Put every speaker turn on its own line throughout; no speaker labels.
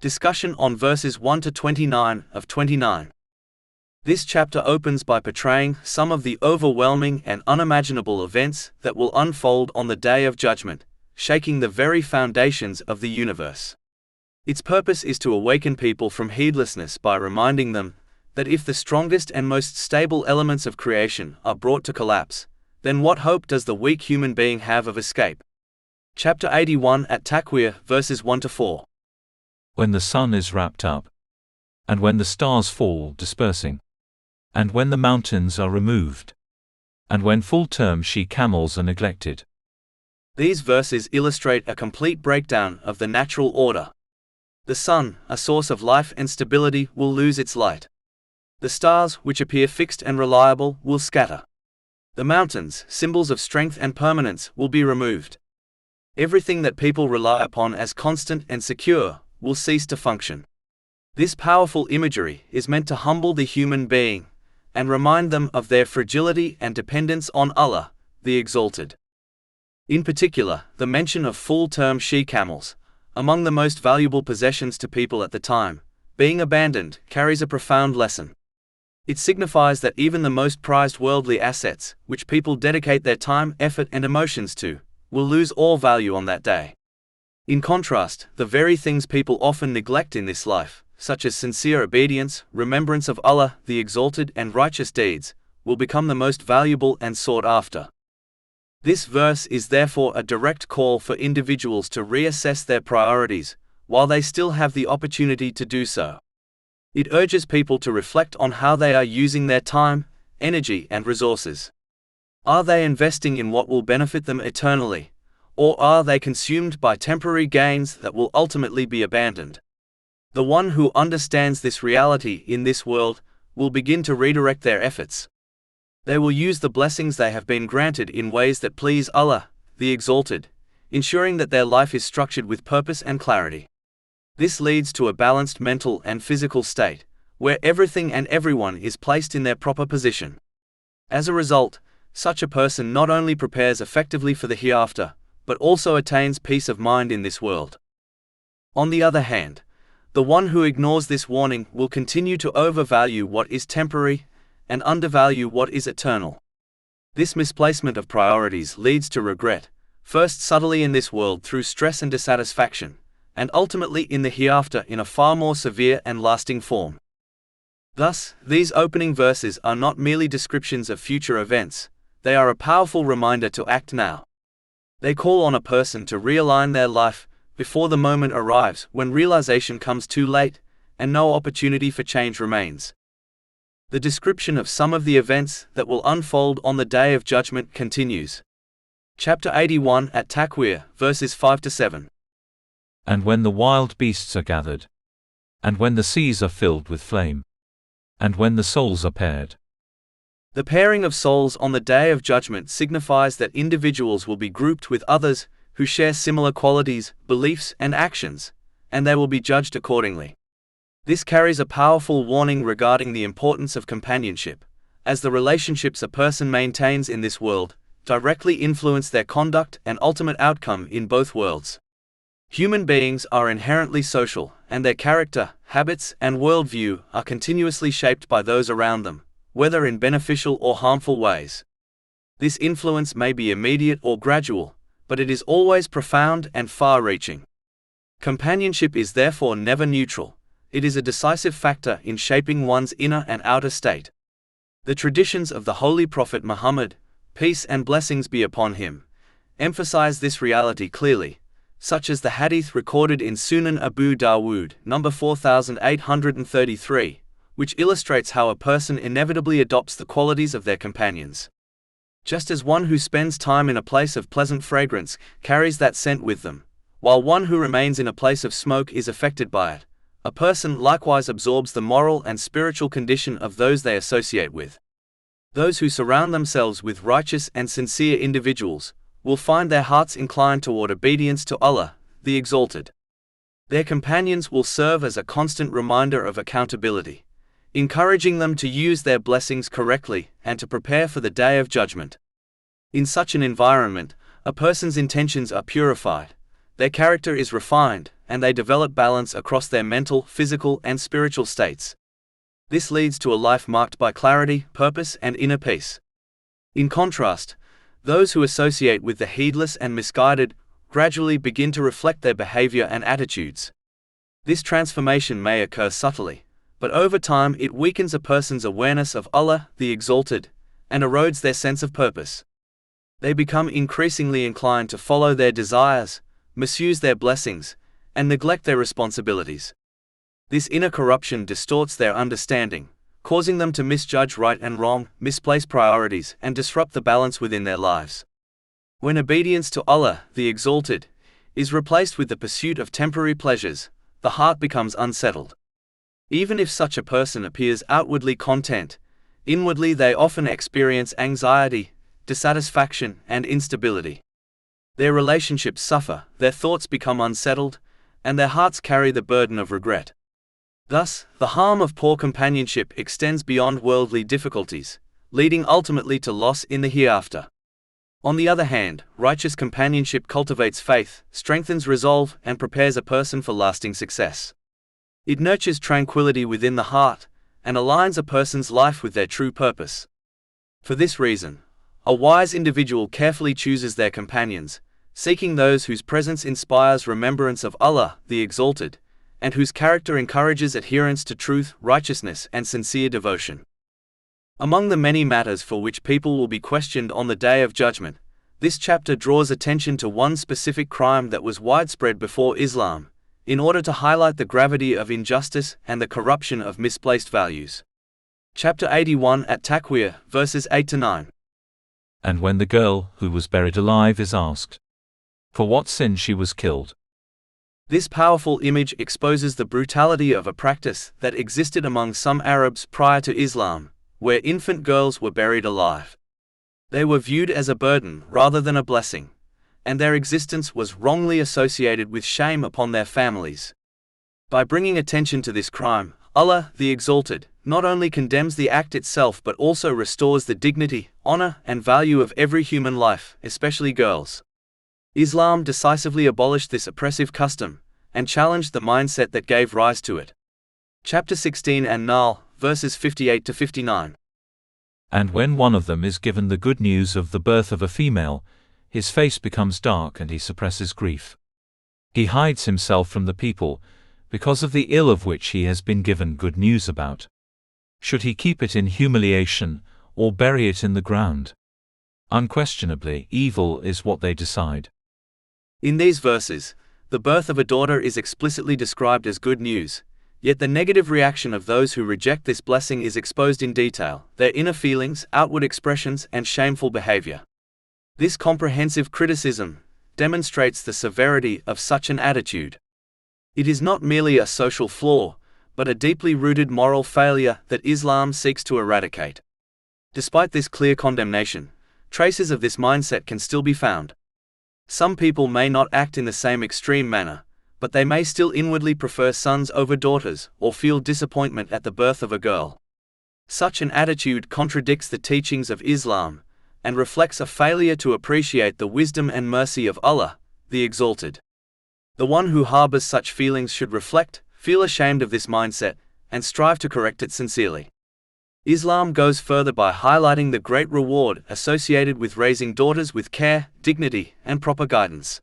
Discussion on verses 1 to 29 of 29. This chapter opens by portraying some of the overwhelming and unimaginable events that will unfold on the Day of Judgment, shaking the very foundations of the universe. Its purpose is to awaken people from heedlessness by reminding them that if the strongest and most stable elements of creation are brought to collapse, then what hope does the weak human being have of escape? Chapter 81 at Takwir, verses 1 to 4.
When the sun is wrapped up, and when the stars fall dispersing, and when the mountains are removed, and when full-term she-camels are neglected.
These verses illustrate a complete breakdown of the natural order. The sun, a source of life and stability, will lose its light. The stars, which appear fixed and reliable, will scatter. The mountains, symbols of strength and permanence, will be removed. Everything that people rely upon as constant and secure will cease to function. This powerful imagery is meant to humble the human being and remind them of their fragility and dependence on Allah, the Exalted. In particular, the mention of full-term she-camels, among the most valuable possessions to people at the time, being abandoned, carries a profound lesson. It signifies that even the most prized worldly assets, which people dedicate their time, effort, and emotions to, will lose all value on that day. In contrast, the very things people often neglect in this life, such as sincere obedience, remembrance of Allah, the Exalted, and righteous deeds, will become the most valuable and sought after. This verse is therefore a direct call for individuals to reassess their priorities, while they still have the opportunity to do so. It urges people to reflect on how they are using their time, energy, and resources. Are they investing in what will benefit them eternally, or are they consumed by temporary gains that will ultimately be abandoned? The one who understands this reality in this world will begin to redirect their efforts. They will use the blessings they have been granted in ways that please Allah, the Exalted, ensuring that their life is structured with purpose and clarity. This leads to a balanced mental and physical state, where everything and everyone is placed in their proper position. As a result, such a person not only prepares effectively for the hereafter, but also attains peace of mind in this world. On the other hand, the one who ignores this warning will continue to overvalue what is temporary and undervalue what is eternal. This misplacement of priorities leads to regret, first subtly in this world through stress and dissatisfaction, and ultimately in the hereafter in a far more severe and lasting form. Thus, these opening verses are not merely descriptions of future events, they are a powerful reminder to act now. They call on a person to realign their life before the moment arrives when realization comes too late and no opportunity for change remains. The description of some of the events that will unfold on the Day of Judgment continues. Chapter 81 at Takwir, verses 5 to 7.
And when the wild beasts are gathered, and when the seas are filled with flame, and when the souls are paired.
The pairing of souls on the Day of Judgment signifies that individuals will be grouped with others who share similar qualities, beliefs, and actions, and they will be judged accordingly. This carries a powerful warning regarding the importance of companionship, as the relationships a person maintains in this world directly influence their conduct and ultimate outcome in both worlds. Human beings are inherently social, and their character, habits, and worldview are continuously shaped by those around them, whether in beneficial or harmful ways. This influence may be immediate or gradual, but it is always profound and far-reaching. Companionship is therefore never neutral. It is a decisive factor in shaping one's inner and outer state. The traditions of the Holy Prophet Muhammad, peace and blessings be upon him, emphasize this reality clearly, such as the hadith recorded in Sunan Abu Dawood, number 4833, which illustrates how a person inevitably adopts the qualities of their companions. Just as one who spends time in a place of pleasant fragrance carries that scent with them, while one who remains in a place of smoke is affected by it, a person likewise absorbs the moral and spiritual condition of those they associate with. Those who surround themselves with righteous and sincere individuals will find their hearts inclined toward obedience to Allah, the Exalted. Their companions will serve as a constant reminder of accountability, encouraging them to use their blessings correctly and to prepare for the Day of Judgment. In such an environment, a person's intentions are purified, their character is refined, and they develop balance across their mental, physical, and spiritual states. This leads to a life marked by clarity, purpose, and inner peace. In contrast, those who associate with the heedless and misguided gradually begin to reflect their behavior and attitudes. This transformation may occur subtly, but over time it weakens a person's awareness of Allah, the Exalted, and erodes their sense of purpose. They become increasingly inclined to follow their desires, misuse their blessings, and neglect their responsibilities. This inner corruption distorts their understanding, causing them to misjudge right and wrong, misplace priorities, and disrupt the balance within their lives. When obedience to Allah, the Exalted, is replaced with the pursuit of temporary pleasures, the heart becomes unsettled. Even if such a person appears outwardly content, inwardly they often experience anxiety, dissatisfaction, and instability. Their relationships suffer, their thoughts become unsettled, and their hearts carry the burden of regret. Thus, the harm of poor companionship extends beyond worldly difficulties, leading ultimately to loss in the hereafter. On the other hand, righteous companionship cultivates faith, strengthens resolve, and prepares a person for lasting success. It nurtures tranquility within the heart, and aligns a person's life with their true purpose. For this reason, a wise individual carefully chooses their companions, seeking those whose presence inspires remembrance of Allah, the Exalted, and whose character encourages adherence to truth, righteousness, and sincere devotion. Among the many matters for which people will be questioned on the Day of Judgment, this chapter draws attention to one specific crime that was widespread before Islam, in order to highlight the gravity of injustice and the corruption of misplaced values. Chapter 81 at Takwir, verses 8-9.
And when the girl who was buried alive is asked, for what sin she was killed.
This powerful image exposes the brutality of a practice that existed among some Arabs prior to Islam, where infant girls were buried alive. They were viewed as a burden rather than a blessing, and their existence was wrongly associated with shame upon their families. By bringing attention to this crime, Allah, the Exalted, not only condemns the act itself but also restores the dignity, honor, and value of every human life, especially girls. Islam decisively abolished this oppressive custom, and challenged the mindset that gave rise to it. Chapter 16 and Nahl, verses 58-59.
And when one of them is given the good news of the birth of a female, his face becomes dark and he suppresses grief. He hides himself from the people, because of the ill of which he has been given good news about. Should he keep it in humiliation, or bury it in the ground? Unquestionably, evil is what they decide.
In these verses, the birth of a daughter is explicitly described as good news, yet the negative reaction of those who reject this blessing is exposed in detail, their inner feelings, outward expressions, and shameful behavior. This comprehensive criticism demonstrates the severity of such an attitude. It is not merely a social flaw, but a deeply rooted moral failure that Islam seeks to eradicate. Despite this clear condemnation, traces of this mindset can still be found. Some people may not act in the same extreme manner, but they may still inwardly prefer sons over daughters, or feel disappointment at the birth of a girl. Such an attitude contradicts the teachings of Islam, and reflects a failure to appreciate the wisdom and mercy of Allah, the Exalted. The one who harbors such feelings should reflect, feel ashamed of this mindset, and strive to correct it sincerely. Islam goes further by highlighting the great reward associated with raising daughters with care, dignity, and proper guidance.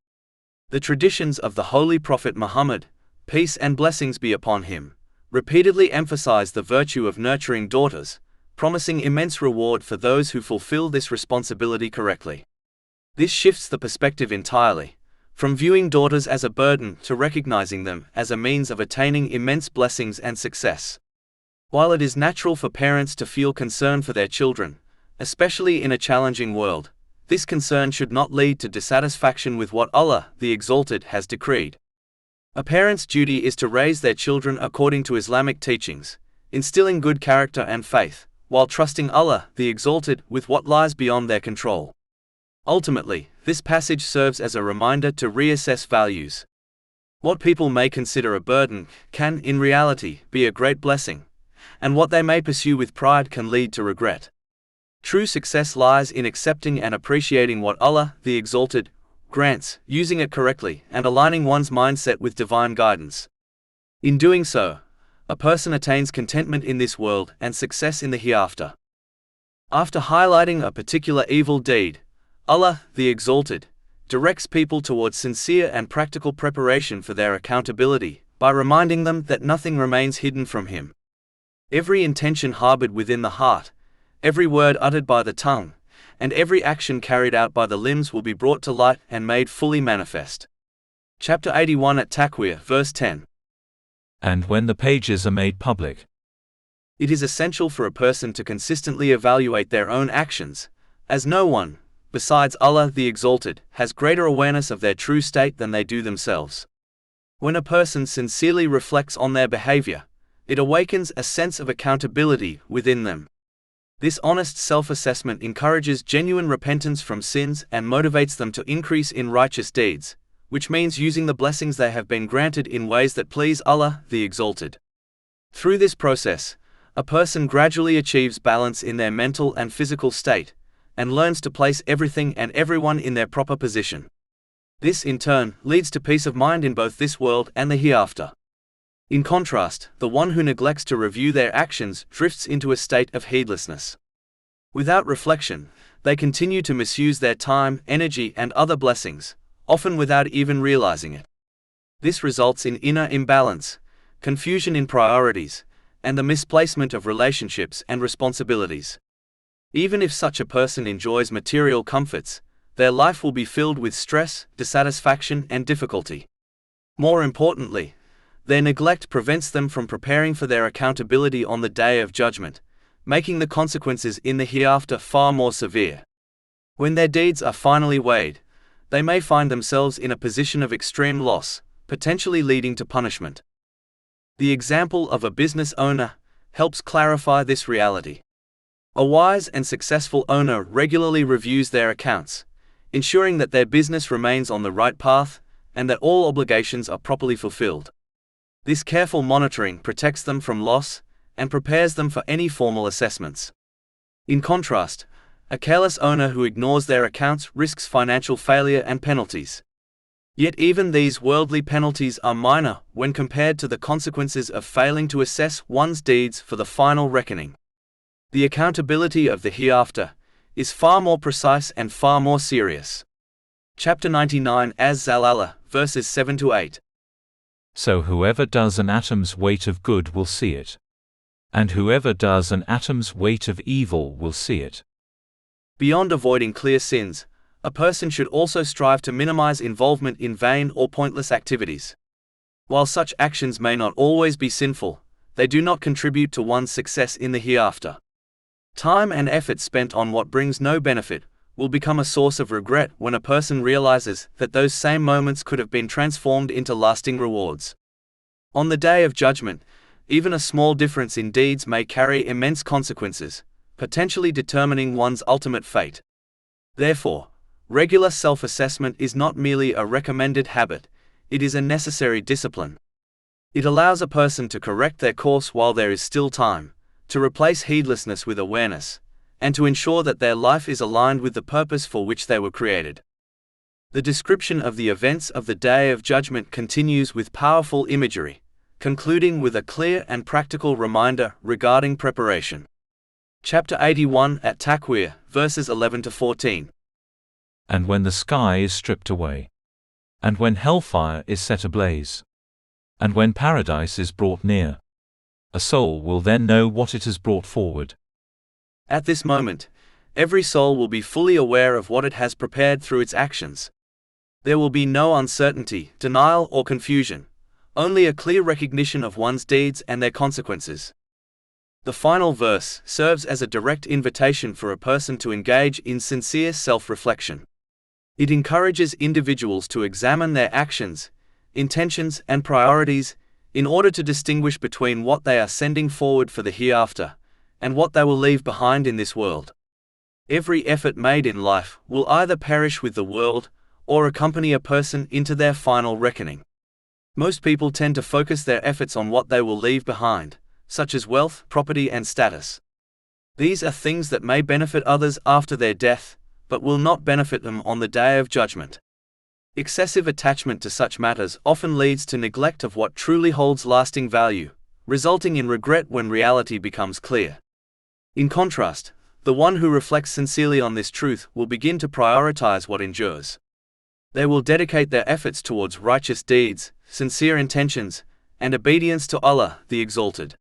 The traditions of the Holy Prophet Muhammad, peace and blessings be upon him, repeatedly emphasize the virtue of nurturing daughters, promising immense reward for those who fulfill this responsibility correctly. This shifts the perspective entirely, from viewing daughters as a burden to recognizing them as a means of attaining immense blessings and success. While it is natural for parents to feel concern for their children, especially in a challenging world, this concern should not lead to dissatisfaction with what Allah, the Exalted, has decreed. A parent's duty is to raise their children according to Islamic teachings, instilling good character and faith, while trusting Allah, the Exalted, with what lies beyond their control. Ultimately, this passage serves as a reminder to reassess values. What people may consider a burden can, in reality, be a great blessing, and what they may pursue with pride can lead to regret. True success lies in accepting and appreciating what Allah, the Exalted, grants, using it correctly, and aligning one's mindset with divine guidance. In doing so, a person attains contentment in this world and success in the hereafter. After highlighting a particular evil deed, Allah, the Exalted, directs people towards sincere and practical preparation for their accountability, by reminding them that nothing remains hidden from Him. Every intention harbored within the heart, every word uttered by the tongue, and every action carried out by the limbs will be brought to light and made fully manifest. Chapter 81 at Takwir, verse 10.
And when the pages are made public.
It is essential for a person to consistently evaluate their own actions, as no one, besides Allah the Exalted, has greater awareness of their true state than they do themselves. When a person sincerely reflects on their behavior, it awakens a sense of accountability within them. This honest self-assessment encourages genuine repentance from sins and motivates them to increase in righteous deeds, which means using the blessings they have been granted in ways that please Allah the Exalted. Through this process, a person gradually achieves balance in their mental and physical state, and learns to place everything and everyone in their proper position. This, in turn, leads to peace of mind in both this world and the hereafter. In contrast, the one who neglects to review their actions drifts into a state of heedlessness. Without reflection, they continue to misuse their time, energy, and other blessings, often without even realizing it. This results in inner imbalance, confusion in priorities, and the misplacement of relationships and responsibilities. Even if such a person enjoys material comforts, their life will be filled with stress, dissatisfaction, and difficulty. More importantly, their neglect prevents them from preparing for their accountability on the Day of Judgment, making the consequences in the hereafter far more severe. When their deeds are finally weighed, they may find themselves in a position of extreme loss, potentially leading to punishment. The example of a business owner helps clarify this reality. A wise and successful owner regularly reviews their accounts, ensuring that their business remains on the right path and that all obligations are properly fulfilled. This careful monitoring protects them from loss and prepares them for any formal assessments. In contrast, a careless owner who ignores their accounts risks financial failure and penalties. Yet even these worldly penalties are minor when compared to the consequences of failing to assess one's deeds for the final reckoning. The accountability of the hereafter is far more precise and far more serious. Chapter 99 Az-Zalala, verses 7-8.
So whoever does an atom's weight of good will see it. And whoever does an atom's weight of evil will see it.
Beyond avoiding clear sins, a person should also strive to minimize involvement in vain or pointless activities. While such actions may not always be sinful, they do not contribute to one's success in the hereafter. Time and effort spent on what brings no benefit will become a source of regret when a person realizes that those same moments could have been transformed into lasting rewards. On the Day of Judgment, even a small difference in deeds may carry immense consequences, potentially determining one's ultimate fate. Therefore, regular self-assessment is not merely a recommended habit, it is a necessary discipline. It allows a person to correct their course while there is still time, to replace heedlessness with awareness, and to ensure that their life is aligned with the purpose for which they were created. The description of the events of the Day of Judgment continues with powerful imagery, concluding with a clear and practical reminder regarding preparation. Chapter 81 at Takwir, verses 11-14.
And when the sky is stripped away, and when hellfire is set ablaze, and when paradise is brought near, a soul will then know what it has brought forward.
At this moment, every soul will be fully aware of what it has prepared through its actions. There will be no uncertainty, denial, or confusion, only a clear recognition of one's deeds and their consequences. The final verse serves as a direct invitation for a person to engage in sincere self-reflection. It encourages individuals to examine their actions, intentions, and priorities in order to distinguish between what they are sending forward for the hereafter and what they will leave behind in this world. Every effort made in life will either perish with the world or accompany a person into their final reckoning. Most people tend to focus their efforts on what they will leave behind, such as wealth, property, and status. These are things that may benefit others after their death, but will not benefit them on the Day of Judgment. Excessive attachment to such matters often leads to neglect of what truly holds lasting value, resulting in regret when reality becomes clear. In contrast, the one who reflects sincerely on this truth will begin to prioritize what endures. They will dedicate their efforts towards righteous deeds, sincere intentions, and obedience to Allah, the Exalted.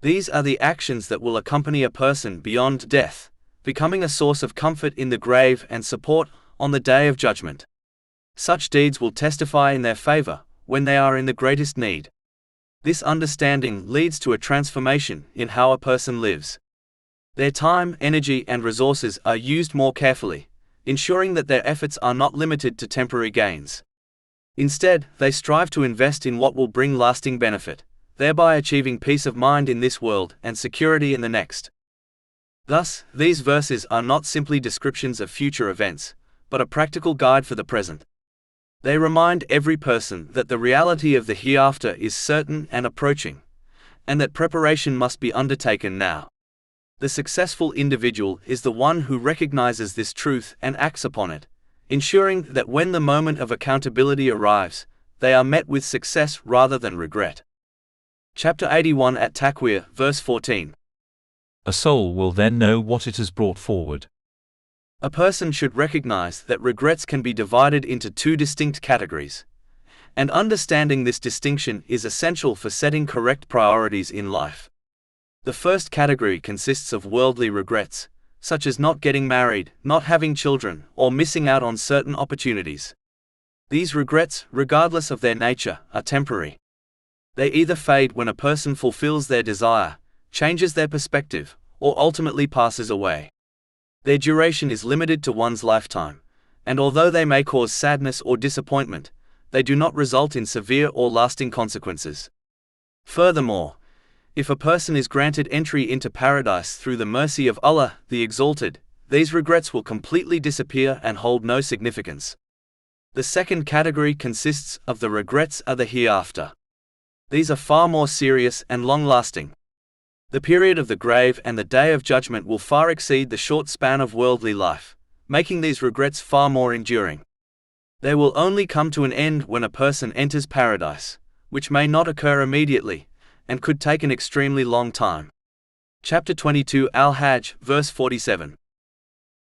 These are the actions that will accompany a person beyond death, becoming a source of comfort in the grave and support on the Day of Judgment. Such deeds will testify in their favor when they are in the greatest need. This understanding leads to a transformation in how a person lives. Their time, energy, and resources are used more carefully, ensuring that their efforts are not limited to temporary gains. Instead, they strive to invest in what will bring lasting benefit, thereby achieving peace of mind in this world and security in the next. Thus, these verses are not simply descriptions of future events, but a practical guide for the present. They remind every person that the reality of the hereafter is certain and approaching, and that preparation must be undertaken now. The successful individual is the one who recognizes this truth and acts upon it, ensuring that when the moment of accountability arrives, they are met with success rather than regret. Chapter 81 at Takwir, verse 14.
A soul will then know what it has brought forward.
A person should recognize that regrets can be divided into two distinct categories, and understanding this distinction is essential for setting correct priorities in life. The first category consists of worldly regrets, such as not getting married, not having children, or missing out on certain opportunities. These regrets, regardless of their nature, are temporary. They either fade when a person fulfills their desire, changes their perspective, or ultimately passes away. Their duration is limited to one's lifetime, and although they may cause sadness or disappointment, they do not result in severe or lasting consequences. Furthermore, if a person is granted entry into paradise through the mercy of Allah, the Exalted, these regrets will completely disappear and hold no significance. The second category consists of the regrets of the hereafter. These are far more serious and long-lasting. The period of the grave and the Day of Judgment will far exceed the short span of worldly life, making these regrets far more enduring. They will only come to an end when a person enters paradise, which may not occur immediately, and could take an extremely long time. Chapter 22 Al-Hajj, verse 47.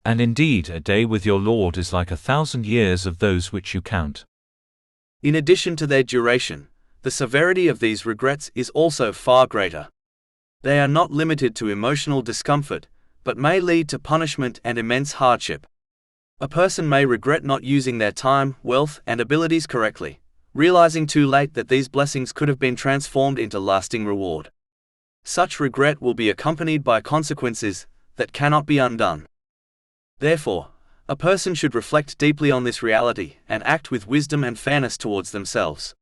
And indeed a day with your Lord is like 1,000 years of those which you count.
In addition to their duration, the severity of these regrets is also far greater. They are not limited to emotional discomfort, but may lead to punishment and immense hardship. A person may regret not using their time, wealth, and abilities correctly, realizing too late that these blessings could have been transformed into lasting reward. Such regret will be accompanied by consequences that cannot be undone. Therefore, a person should reflect deeply on this reality and act with wisdom and fairness towards themselves.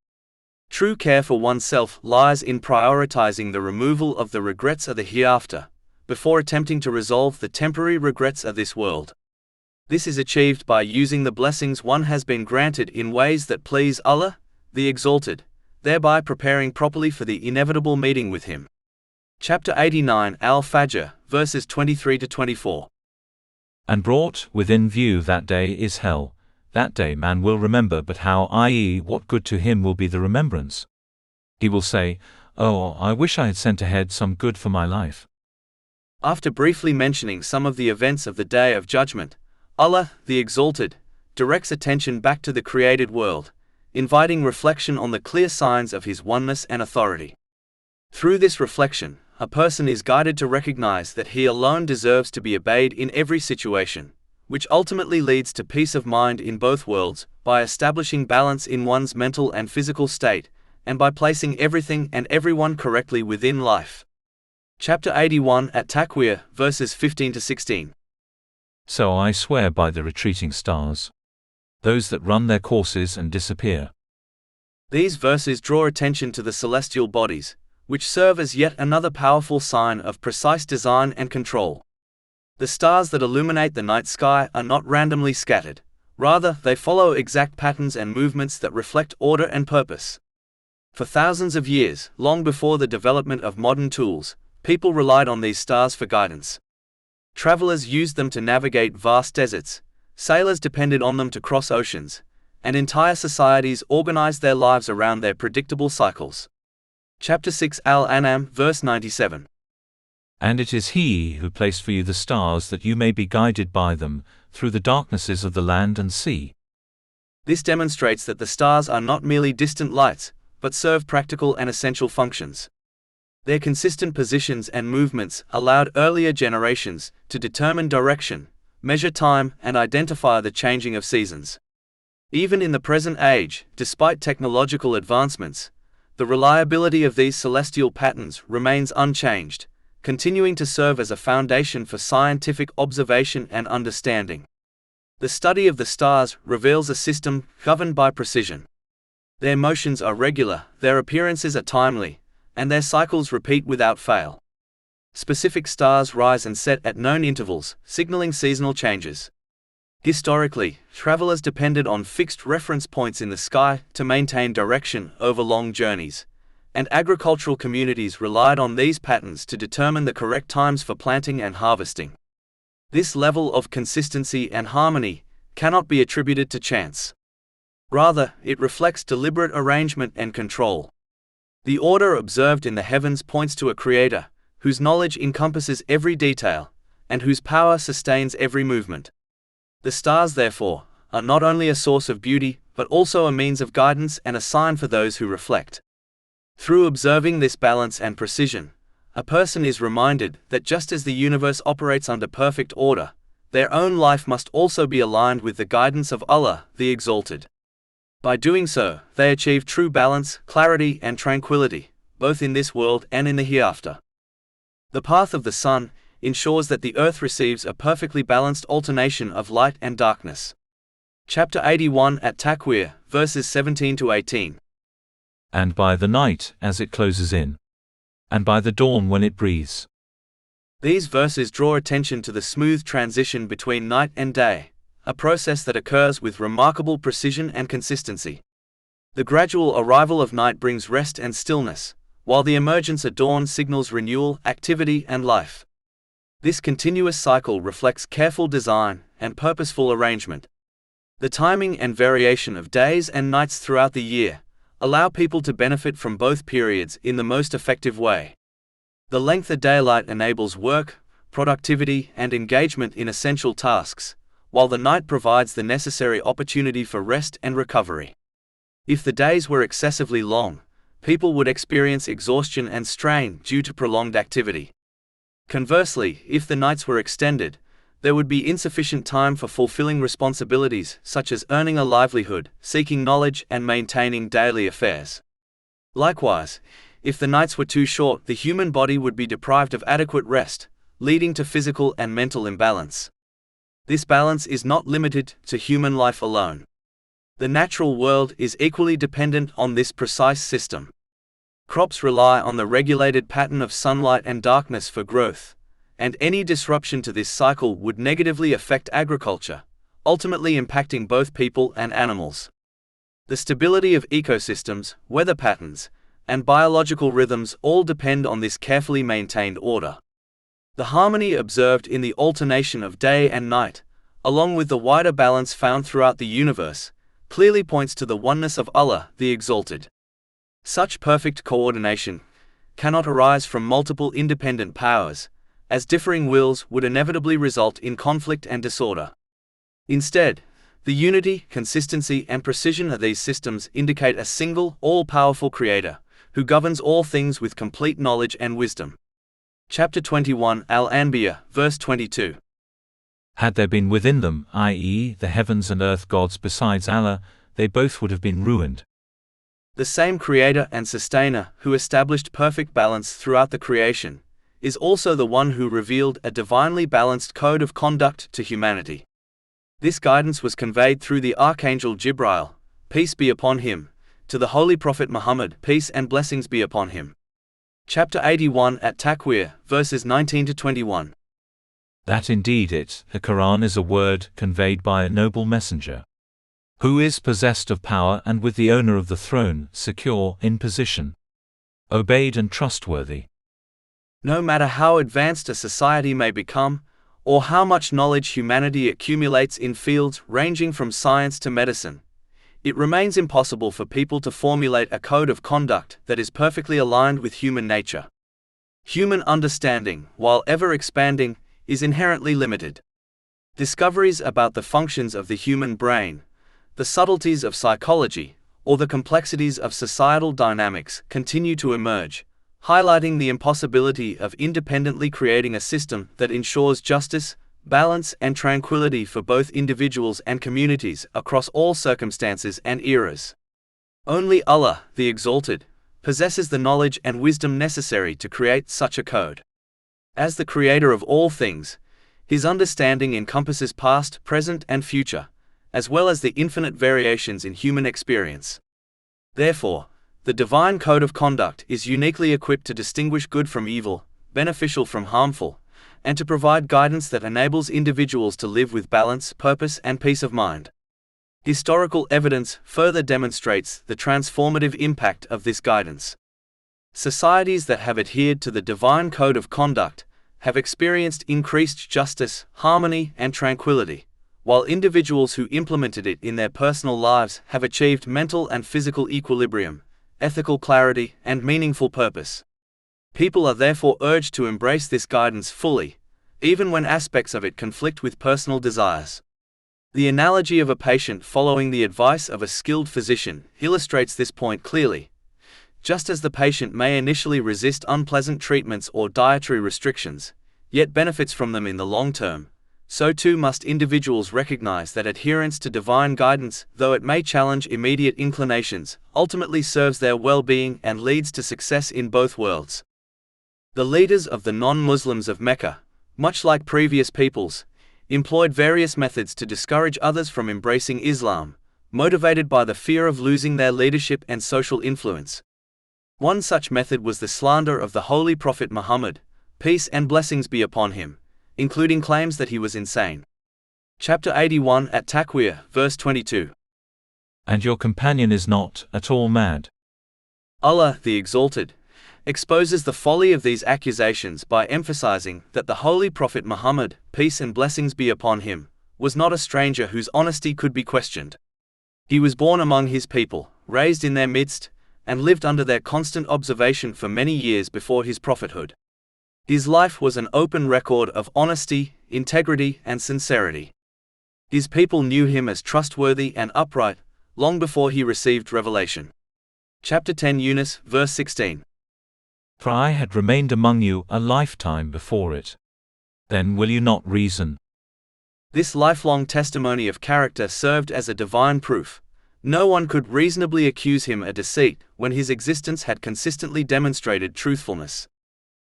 True care for oneself lies in prioritizing the removal of the regrets of the hereafter, before attempting to resolve the temporary regrets of this world. This is achieved by using the blessings one has been granted in ways that please Allah, the Exalted, thereby preparing properly for the inevitable meeting with Him. Chapter 89 Al-Fajr, verses 23 to 24.
And brought within view that day is hell. That day man will remember, but how, i.e., what good to him will be the remembrance? He will say, "Oh, I wish I had sent ahead some good for my life."
After briefly mentioning some of the events of the Day of Judgment, Allah, the Exalted, directs attention back to the created world, inviting reflection on the clear signs of His oneness and authority. Through this reflection, a person is guided to recognize that He alone deserves to be obeyed in every situation, which ultimately leads to peace of mind in both worlds, by establishing balance in one's mental and physical state, and by placing everything and everyone correctly within life. Chapter 81 at Takwir, verses 15 to 16.
So I swear by the retreating stars, those that run their courses and disappear.
These verses draw attention to the celestial bodies, which serve as yet another powerful sign of precise design and control. The stars that illuminate the night sky are not randomly scattered, rather they follow exact patterns and movements that reflect order and purpose. For thousands of years, long before the development of modern tools, people relied on these stars for guidance. Travelers used them to navigate vast deserts, sailors depended on them to cross oceans, and entire societies organize their lives around their predictable cycles. Chapter 6 Al-An'am, verse 97.
And it is He who placed for you the stars that you may be guided by them, through the darknesses of the land and sea.
This demonstrates that the stars are not merely distant lights, but serve practical and essential functions. Their consistent positions and movements allowed earlier generations to determine direction, measure time, and identify the changing of seasons. Even in the present age, despite technological advancements, the reliability of these celestial patterns remains unchanged, continuing to serve as a foundation for scientific observation and understanding. The study of the stars reveals a system governed by precision. Their motions are regular, their appearances are timely, and their cycles repeat without fail. Specific stars rise and set at known intervals, signaling seasonal changes. Historically, travelers depended on fixed reference points in the sky to maintain direction over long journeys, and agricultural communities relied on these patterns to determine the correct times for planting and harvesting. This level of consistency and harmony cannot be attributed to chance. Rather, it reflects deliberate arrangement and control. The order observed in the heavens points to a creator, whose knowledge encompasses every detail, and whose power sustains every movement. The stars, therefore, are not only a source of beauty, but also a means of guidance and a sign for those who reflect. Through observing this balance and precision, a person is reminded that just as the universe operates under perfect order, their own life must also be aligned with the guidance of Allah, the Exalted. By doing so, they achieve true balance, clarity, and tranquility, both in this world and in the hereafter. The path of the sun ensures that the earth receives a perfectly balanced alternation of light and darkness. Chapter 81 at Takwir, verses 17 to 18.
And by the night as it closes in, and by the dawn when it breathes.
These verses draw attention to the smooth transition between night and day, a process that occurs with remarkable precision and consistency. The gradual arrival of night brings rest and stillness, while the emergence of dawn signals renewal, activity, and life. This continuous cycle reflects careful design and purposeful arrangement. The timing and variation of days and nights throughout the year allow people to benefit from both periods in the most effective way. The length of daylight enables work, productivity, and engagement in essential tasks, while the night provides the necessary opportunity for rest and recovery. If the days were excessively long, people would experience exhaustion and strain due to prolonged activity. Conversely, if the nights were extended, there would be insufficient time for fulfilling responsibilities such as earning a livelihood, seeking knowledge, and maintaining daily affairs. Likewise, if the nights were too short, the human body would be deprived of adequate rest, leading to physical and mental imbalance. This balance is not limited to human life alone. The natural world is equally dependent on this precise system. Crops rely on the regulated pattern of sunlight and darkness for growth, and any disruption to this cycle would negatively affect agriculture, ultimately impacting both people and animals. The stability of ecosystems, weather patterns, and biological rhythms all depend on this carefully maintained order. The harmony observed in the alternation of day and night, along with the wider balance found throughout the universe, clearly points to the oneness of Allah, the Exalted. Such perfect coordination cannot arise from multiple independent powers, as differing wills would inevitably result in conflict and disorder. Instead, the unity, consistency, and precision of these systems indicate a single, all-powerful Creator, who governs all things with complete knowledge and wisdom. Chapter 21 Al-Anbiya, verse 22.
Had there been within them, i.e., the heavens and earth gods besides Allah, they both would have been ruined.
The same Creator and Sustainer who established perfect balance throughout the creation is also the one who revealed a divinely balanced code of conduct to humanity. This guidance was conveyed through the Archangel Jibril, peace be upon him, to the Holy Prophet Muhammad, peace and blessings be upon him. Chapter 81 at Takwir, verses 19 to 21.
That indeed the Quran is a word conveyed by a noble messenger, who is possessed of power and with the owner of the throne, secure in position, obeyed and trustworthy.
No matter how advanced a society may become, or how much knowledge humanity accumulates in fields ranging from science to medicine, It remains impossible for people to formulate a code of conduct that is perfectly aligned with human nature. Human understanding, while ever expanding, is inherently limited. Discoveries about the functions of the human brain, the subtleties of psychology, or the complexities of societal dynamics continue to emerge, highlighting the impossibility of independently creating a system that ensures justice, balance, and tranquility for both individuals and communities across all circumstances and eras. Only Allah, the Exalted, possesses the knowledge and wisdom necessary to create such a code. As the creator of all things, his understanding encompasses past, present, and future, as well as the infinite variations in human experience. Therefore, the divine code of conduct is uniquely equipped to distinguish good from evil, beneficial from harmful, and to provide guidance that enables individuals to live with balance, purpose, and peace of mind. Historical evidence further demonstrates the transformative impact of this guidance. Societies that have adhered to the divine code of conduct have experienced increased justice, harmony, and tranquility, while individuals who implemented it in their personal lives have achieved mental and physical equilibrium, ethical clarity, and meaningful purpose. People are therefore urged to embrace this guidance fully, even when aspects of it conflict with personal desires. The analogy of a patient following the advice of a skilled physician illustrates this point clearly. Just as the patient may initially resist unpleasant treatments or dietary restrictions, yet benefits from them in the long term, so too must individuals recognize that adherence to divine guidance, though it may challenge immediate inclinations, ultimately serves their well-being and leads to success in both worlds. The leaders of the non-Muslims of Mecca, much like previous peoples, employed various methods to discourage others from embracing Islam, motivated by the fear of losing their leadership and social influence. One such method was the slander of the Holy Prophet Muhammad, peace and blessings be upon him, including claims that he was insane. Chapter 81 at Takwir, verse 22.
And your companion is not at all mad.
Allah, the Exalted, exposes the folly of these accusations by emphasizing that the Holy Prophet Muhammad, peace and blessings be upon him, was not a stranger whose honesty could be questioned. He was born among his people, raised in their midst, and lived under their constant observation for many years before his prophethood. His life was an open record of honesty, integrity, and sincerity. His people knew him as trustworthy and upright, long before he received revelation. Chapter 10 Yunus, verse 16.
For I had remained among you a lifetime before it. Then will you not reason?
This lifelong testimony of character served as a divine proof. No one could reasonably accuse him of deceit when his existence had consistently demonstrated truthfulness.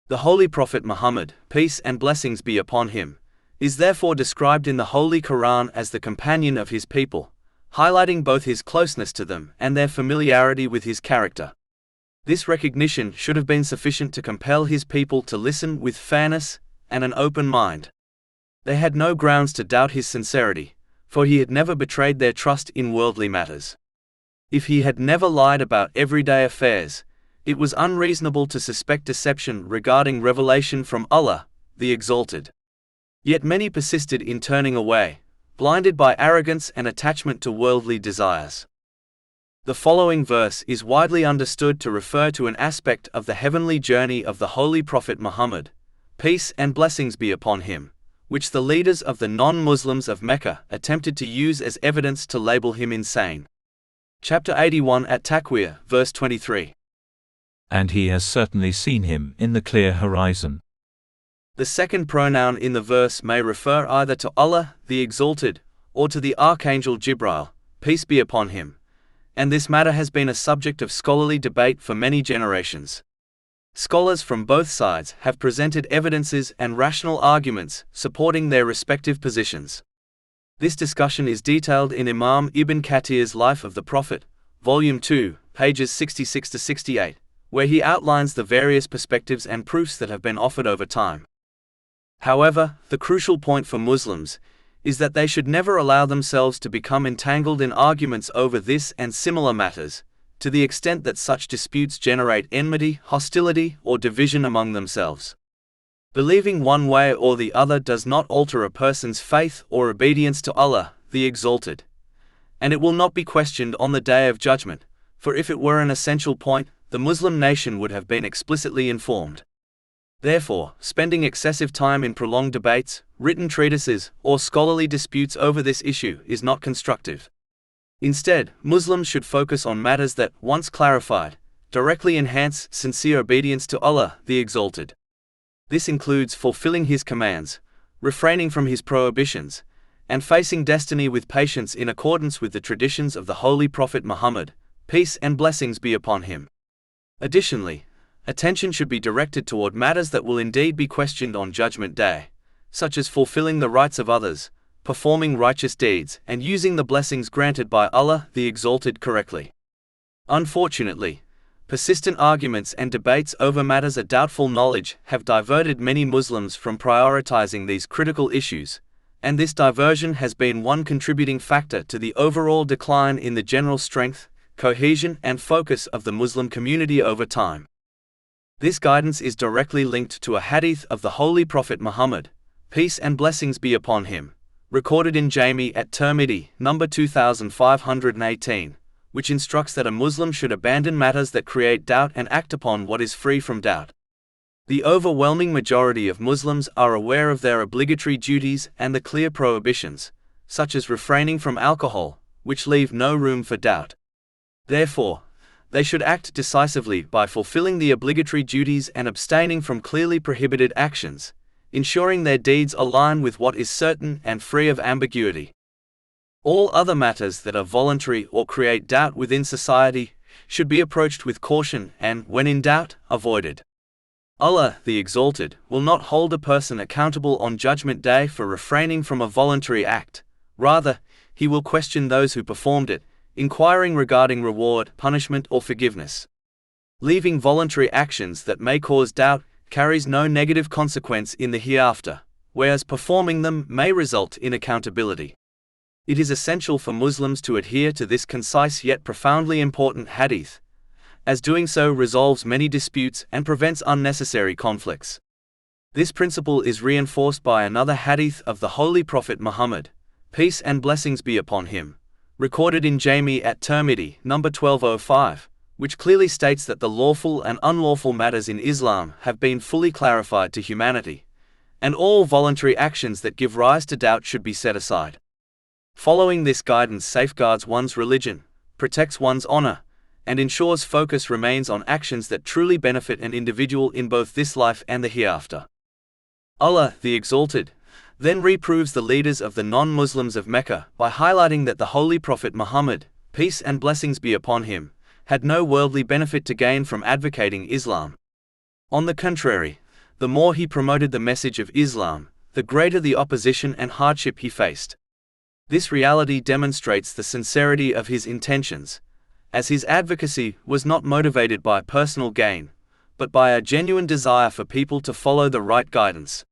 The Holy Prophet Muhammad, peace and blessings be upon him, is therefore described in the Holy Quran as the companion of his people, highlighting both his closeness to them and their familiarity with his character. This recognition should have been sufficient to compel his people to listen with fairness and an open mind. They had no grounds to doubt his sincerity, for he had never betrayed their trust in worldly matters. If he had never lied about everyday affairs, it was unreasonable to suspect deception regarding revelation from Allah, the Exalted. Yet many persisted in turning away, blinded by arrogance and attachment to worldly desires. The following verse is widely understood to refer to an aspect of the heavenly journey of the Holy Prophet Muhammad, peace and blessings be upon him, which the leaders of the non-Muslims of Mecca attempted to use as evidence to label him insane. Chapter 81 at Takwir, verse 23.
And he has certainly seen him in the clear horizon.
The second pronoun in the verse may refer either to Allah, the Exalted, or to the Archangel Jibril, peace be upon him, and this matter has been a subject of scholarly debate for many generations. Scholars from both sides have presented evidences and rational arguments supporting their respective positions. This discussion is detailed in Imam Ibn Kathir's Life of the Prophet, Volume 2, pages 66 to 68, where he outlines the various perspectives and proofs that have been offered over time. However, the crucial point for Muslims is that they should never allow themselves to become entangled in arguments over this and similar matters, to the extent that such disputes generate enmity, hostility, or division among themselves. Believing one way or the other does not alter a person's faith or obedience to Allah, the Exalted. and it will not be questioned on the day of judgment, for if it were an essential point, the Muslim nation would have been explicitly informed. Therefore, spending excessive time in prolonged debates, written treatises, or scholarly disputes over this issue is not constructive. Instead, Muslims should focus on matters that, once clarified, directly enhance sincere obedience to Allah, the Exalted. This includes fulfilling His commands, refraining from His prohibitions, and facing destiny with patience in accordance with the traditions of the Holy Prophet Muhammad, peace and blessings be upon him. Additionally, attention should be directed toward matters that will indeed be questioned on Judgment Day, such as fulfilling the rights of others, performing righteous deeds, and using the blessings granted by Allah the Exalted correctly. Unfortunately, persistent arguments and debates over matters of doubtful knowledge have diverted many Muslims from prioritizing these critical issues, and this diversion has been one contributing factor to the overall decline in the general strength, cohesion, and focus of the Muslim community over time. This guidance is directly linked to a hadith of the Holy Prophet Muhammad, peace and blessings be upon him, recorded in Jami at Tirmidhi, number 2518, which instructs that a Muslim should abandon matters that create doubt and act upon what is free from doubt. The overwhelming majority of Muslims are aware of their obligatory duties and the clear prohibitions, such as refraining from alcohol, which leave no room for doubt. Therefore, they should act decisively by fulfilling the obligatory duties and abstaining from clearly prohibited actions, ensuring their deeds align with what is certain and free of ambiguity. All other matters that are voluntary or create doubt within society should be approached with caution and, when in doubt, avoided. Allah, the Exalted, will not hold a person accountable on Judgment Day for refraining from a voluntary act. Rather, He will question those who performed it, inquiring regarding reward, punishment, or forgiveness. Leaving voluntary actions that may cause doubt carries no negative consequence in the hereafter, whereas performing them may result in accountability. It is essential for Muslims to adhere to this concise yet profoundly important hadith, as doing so resolves many disputes and prevents unnecessary conflicts. This principle is reinforced by another hadith of the Holy Prophet Muhammad, peace and blessings be upon him, recorded in Jami at Tirmidhi, number 1205, which clearly states that the lawful and unlawful matters in Islam have been fully clarified to humanity, and all voluntary actions that give rise to doubt should be set aside. Following this guidance safeguards one's religion, protects one's honor, and ensures focus remains on actions that truly benefit an individual in both this life and the hereafter. Allah, the Exalted, then reproves the leaders of the non-Muslims of Mecca by highlighting that the Holy Prophet Muhammad, peace and blessings be upon him, had no worldly benefit to gain from advocating Islam. On the contrary, the more he promoted the message of Islam, the greater the opposition and hardship he faced. This reality demonstrates the sincerity of his intentions, as his advocacy was not motivated by personal gain, but by a genuine desire for people to follow the right guidance.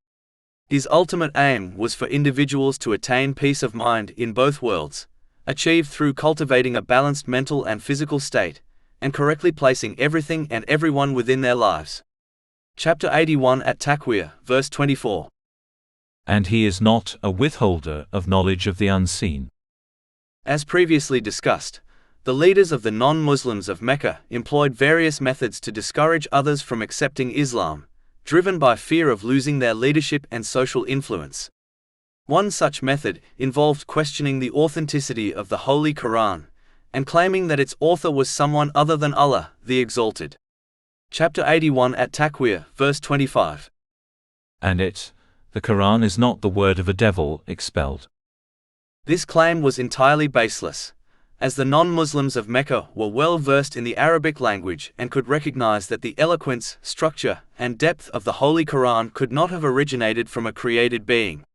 His ultimate aim was for individuals to attain peace of mind in both worlds, achieved through cultivating a balanced mental and physical state, and correctly placing everything and everyone within their lives. Chapter 81 at Takwir, verse 24.
And He is not a withholder of knowledge of the unseen.
As previously discussed, the leaders of the non-Muslims of Mecca employed various methods to discourage others from accepting Islam, driven by fear of losing their leadership and social influence. One such method involved questioning the authenticity of the Holy Quran, and claiming that its author was someone other than Allah, the Exalted. Chapter 81 at Takwir, verse 25.
And the Quran is not the word of a devil expelled.
This claim was entirely baseless, as the non-Muslims of Mecca were well versed in the Arabic language and could recognize that the eloquence, structure, and depth of the Holy Quran could not have originated from a created being.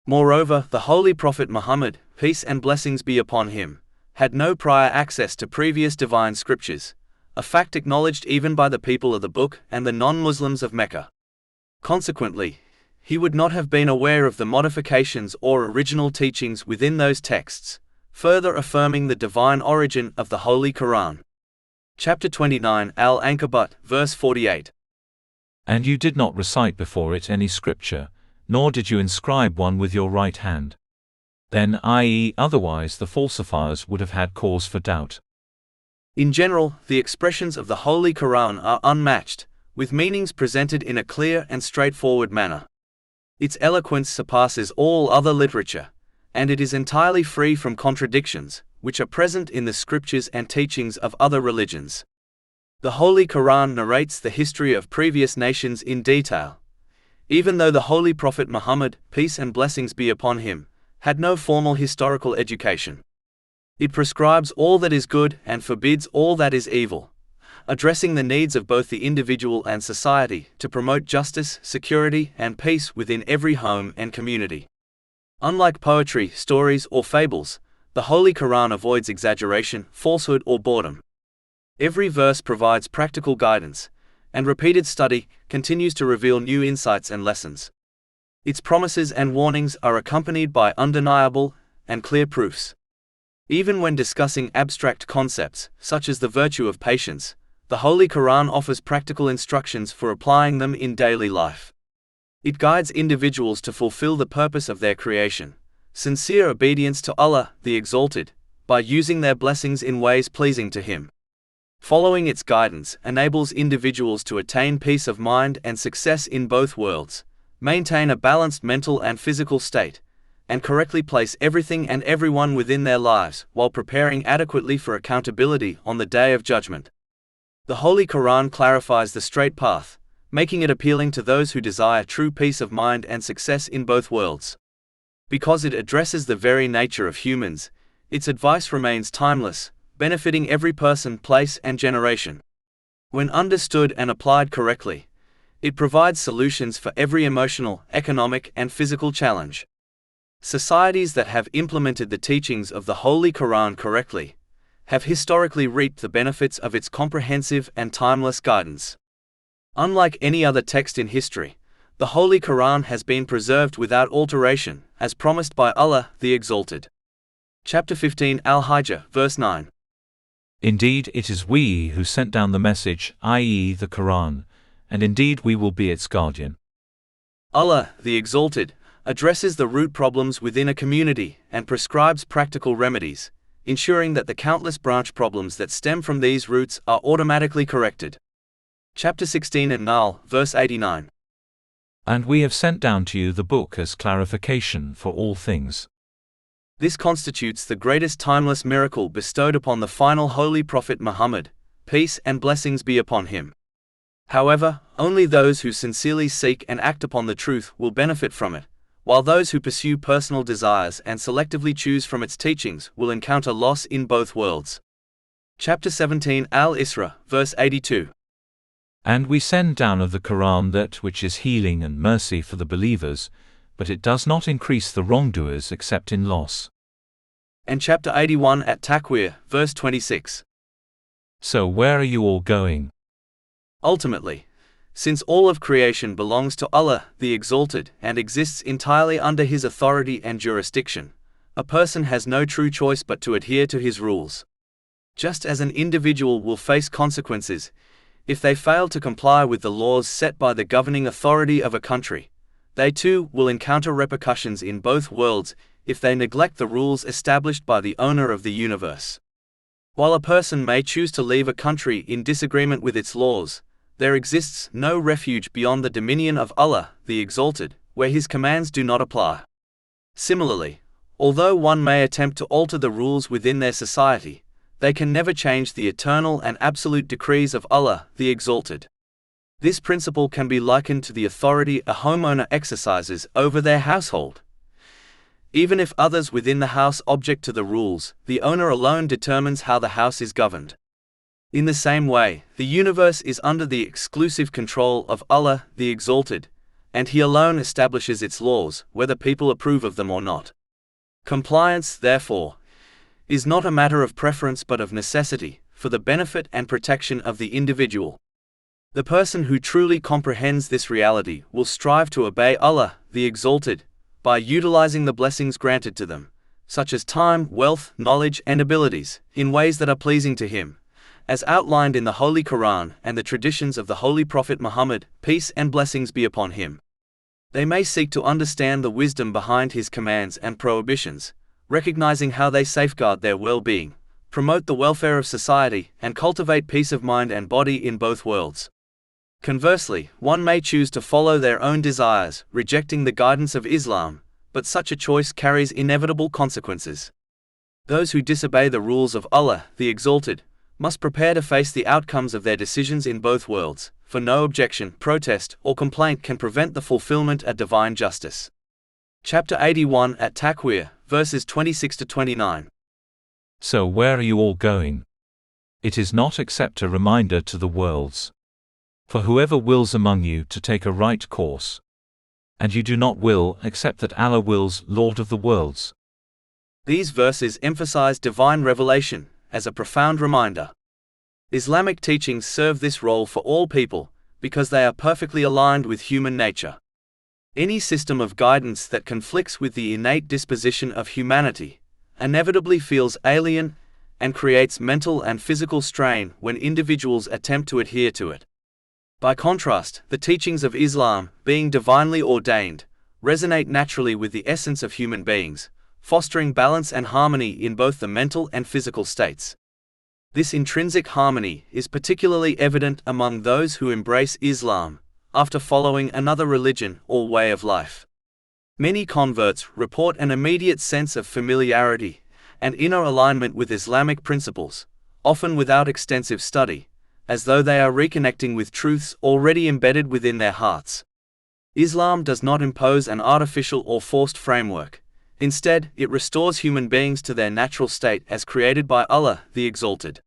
Moreover, the Holy Prophet Muhammad, peace and blessings be upon him, had no prior access to previous divine scriptures, a fact acknowledged even by the people of the book and the non-Muslims of Mecca. Consequently, he would not have been aware of the modifications or original teachings within those texts, further affirming the divine origin of the Holy Quran. Chapter 29 Al-Ankabut, verse 48.
And you did not recite before it any scripture, nor did you inscribe one with your right hand. Then, i.e., otherwise the falsifiers would have had cause for doubt.
In general, the expressions of the Holy Quran are unmatched, with meanings presented in a clear and straightforward manner. Its eloquence surpasses all other literature, and it is entirely free from contradictions, which are present in the scriptures and teachings of other religions. The Holy Quran narrates the history of previous nations in detail. Even though the Holy Prophet Muhammad, peace and blessings be upon him, had no formal historical education. It prescribes all that is good and forbids all that is evil, addressing the needs of both the individual and society to promote justice, security, and peace within every home and community. Unlike poetry, stories, or fables, the Holy Quran avoids exaggeration, falsehood, or boredom. Every verse provides practical guidance, and repeated study continues to reveal new insights and lessons. Its promises and warnings are accompanied by undeniable and clear proofs. Even when discussing abstract concepts, such as the virtue of patience, the Holy Quran offers practical instructions for applying them in daily life. It guides individuals to fulfill the purpose of their creation, sincere obedience to Allah, the Exalted, by using their blessings in ways pleasing to Him. Following its guidance enables individuals to attain peace of mind and success in both worlds, maintain a balanced mental and physical state, and correctly place everything and everyone within their lives while preparing adequately for accountability on the Day of Judgment. The Holy Quran clarifies the straight path, making it appealing to those who desire true peace of mind and success in both worlds. Because it addresses the very nature of humans, its advice remains timeless, benefiting every person, place, and generation. When understood and applied correctly, it provides solutions for every emotional, economic, and physical challenge. Societies that have implemented the teachings of the Holy Quran correctly have historically reaped the benefits of its comprehensive and timeless guidance. Unlike any other text in history, the Holy Quran has been preserved without alteration, as promised by Allah, the Exalted. Chapter 15 Al-Hijr, verse 9.
Indeed, it is we who sent down the message, i.e., the Quran, and indeed we will be its guardian.
Allah, the Exalted, addresses the root problems within a community and prescribes practical remedies, ensuring that the countless branch problems that stem from these roots are automatically corrected. Chapter 16 An-Nahl, verse 89.
And we have sent down to you the book as clarification for all things.
This constitutes the greatest timeless miracle bestowed upon the final Holy Prophet Muhammad, peace and blessings be upon him. However, only those who sincerely seek and act upon the truth will benefit from it, while those who pursue personal desires and selectively choose from its teachings will encounter loss in both worlds. Chapter 17 Al-Isra, verse 82.
And we send down of the Quran that which is healing and mercy for the believers, but it does not increase the wrongdoers except in loss.
And chapter 81 at Takwir, verse 26.
So where are you all going?
Ultimately, since all of creation belongs to Allah, the Exalted, and exists entirely under His authority and jurisdiction, a person has no true choice but to adhere to His rules. Just as an individual will face consequences if they fail to comply with the laws set by the governing authority of a country, they too will encounter repercussions in both worlds if they neglect the rules established by the owner of the universe. While a person may choose to leave a country in disagreement with its laws, there exists no refuge beyond the dominion of Allah, the Exalted, where His commands do not apply. Similarly, although one may attempt to alter the rules within their society, they can never change the eternal and absolute decrees of Allah, the Exalted. This principle can be likened to the authority a homeowner exercises over their household. Even if others within the house object to the rules, the owner alone determines how the house is governed. In the same way, the universe is under the exclusive control of Allah, the Exalted, and He alone establishes its laws, whether people approve of them or not. Compliance, therefore, is not a matter of preference but of necessity, for the benefit and protection of the individual. The person who truly comprehends this reality will strive to obey Allah, the Exalted, by utilizing the blessings granted to them, such as time, wealth, knowledge, and abilities, in ways that are pleasing to Him, as outlined in the Holy Quran and the traditions of the Holy Prophet Muhammad, peace and blessings be upon him. They may seek to understand the wisdom behind his commands and prohibitions, recognizing how they safeguard their well-being, promote the welfare of society, and cultivate peace of mind and body in both worlds. Conversely, one may choose to follow their own desires, rejecting the guidance of Islam, but such a choice carries inevitable consequences. Those who disobey the rules of Allah, the Exalted, must prepare to face the outcomes of their decisions in both worlds, for no objection, protest, or complaint can prevent the fulfillment of divine justice. Chapter 81 at Takwir, verses 26 to 29.
So where are you all going? It is not except a reminder to the worlds. For whoever wills among you to take a right course. And you do not will, except that Allah wills, Lord of the worlds.
These verses emphasize divine revelation as a profound reminder. Islamic teachings serve this role for all people, because they are perfectly aligned with human nature. Any system of guidance that conflicts with the innate disposition of humanity inevitably feels alien and creates mental and physical strain when individuals attempt to adhere to it. By contrast, the teachings of Islam, being divinely ordained, resonate naturally with the essence of human beings, fostering balance and harmony in both the mental and physical states. This intrinsic harmony is particularly evident among those who embrace Islam after following another religion or way of life. Many converts report an immediate sense of familiarity and inner alignment with Islamic principles, often without extensive study, as though they are reconnecting with truths already embedded within their hearts. Islam does not impose an artificial or forced framework. Instead, it restores human beings to their natural state as created by Allah, the Exalted.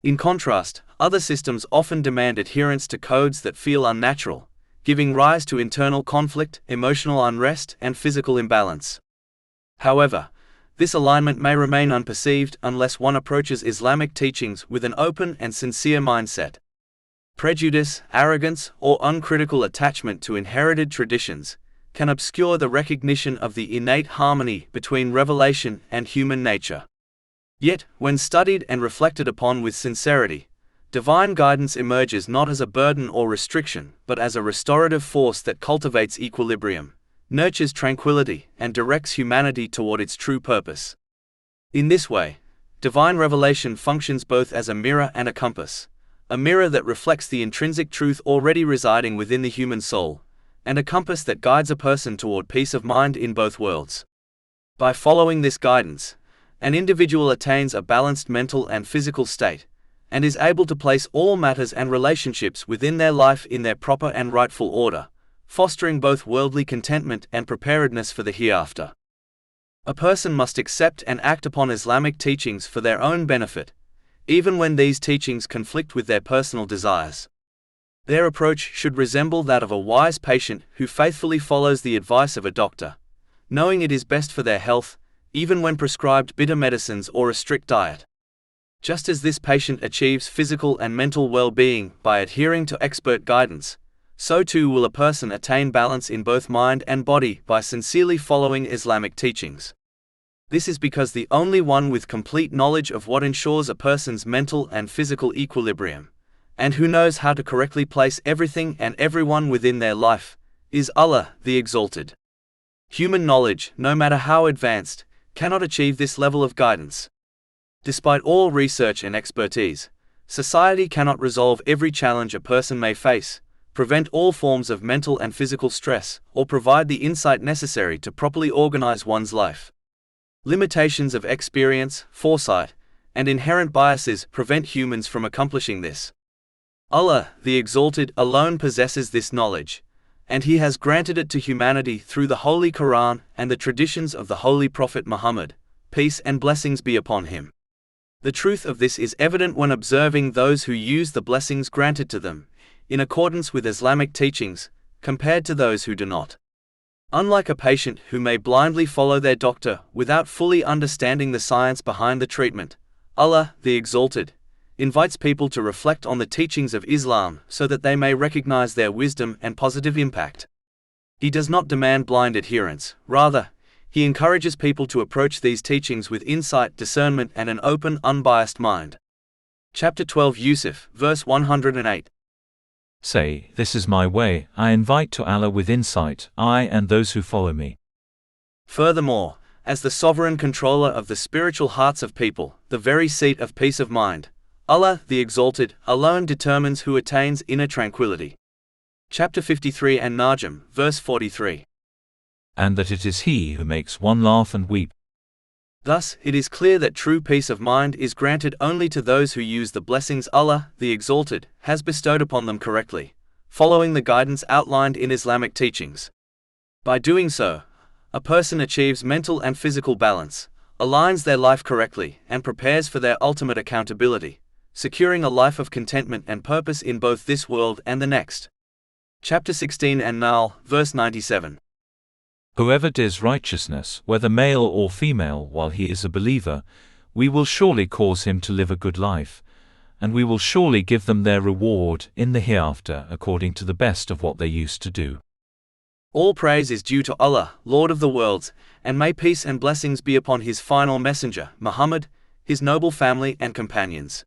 In contrast, other systems often demand adherence to codes that feel unnatural, giving rise to internal conflict, emotional unrest, and physical imbalance. However, this alignment may remain unperceived unless one approaches Islamic teachings with an open and sincere mindset. Prejudice, arrogance, or uncritical attachment to inherited traditions can obscure the recognition of the innate harmony between revelation and human nature. Yet, when studied and reflected upon with sincerity, divine guidance emerges not as a burden or restriction, but as a restorative force that cultivates equilibrium, nurtures tranquility, and directs humanity toward its true purpose. In this way, divine revelation functions both as a mirror and a compass, a mirror that reflects the intrinsic truth already residing within the human soul, and a compass that guides a person toward peace of mind in both worlds. By following this guidance, an individual attains a balanced mental and physical state, and is able to place all matters and relationships within their life in their proper and rightful order, fostering both worldly contentment and preparedness for the hereafter. A person must accept and act upon Islamic teachings for their own benefit, even when these teachings conflict with their personal desires. Their approach should resemble that of a wise patient who faithfully follows the advice of a doctor, knowing it is best for their health, even when prescribed bitter medicines or a strict diet. Just as this patient achieves physical and mental well-being by adhering to expert guidance, so too will a person attain balance in both mind and body by sincerely following Islamic teachings. This is because the only one with complete knowledge of what ensures a person's mental and physical equilibrium, and who knows how to correctly place everything and everyone within their life, is Allah, the Exalted. Human knowledge, no matter how advanced, cannot achieve this level of guidance. Despite all research and expertise, society cannot resolve every challenge a person may face, prevent all forms of mental and physical stress, or provide the insight necessary to properly organize one's life. Limitations of experience, foresight, and inherent biases prevent humans from accomplishing this. Allah, the Exalted, alone possesses this knowledge, and He has granted it to humanity through the Holy Quran and the traditions of the Holy Prophet Muhammad, peace and blessings be upon him. The truth of this is evident when observing those who use the blessings granted to them, in accordance with Islamic teachings, compared to those who do not. Unlike a patient who may blindly follow their doctor without fully understanding the science behind the treatment, Allah, the Exalted, invites people to reflect on the teachings of Islam so that they may recognize their wisdom and positive impact. He does not demand blind adherence, rather, He encourages people to approach these teachings with insight, discernment, and an open, unbiased mind. Chapter 12 Yusuf, verse 108.
Say, this is my way, I invite to Allah with insight, I and those who follow me.
Furthermore, as the sovereign controller of the spiritual hearts of people, the very seat of peace of mind, Allah, the Exalted, alone determines who attains inner tranquility. Chapter 53 and Najm, verse 43.
And that it is He who makes one laugh and weep.
Thus, it is clear that true peace of mind is granted only to those who use the blessings Allah, the Exalted, has bestowed upon them correctly, following the guidance outlined in Islamic teachings. By doing so, a person achieves mental and physical balance, aligns their life correctly, and prepares for their ultimate accountability, securing a life of contentment and purpose in both this world and the next. Chapter 16 and Nahl, verse 97.
Whoever does righteousness, whether male or female, while he is a believer, we will surely cause him to live a good life, and we will surely give them their reward in the hereafter according to the best of what they used to do.
All praise is due to Allah, Lord of the worlds, and may peace and blessings be upon His final messenger, Muhammad, his noble family and companions.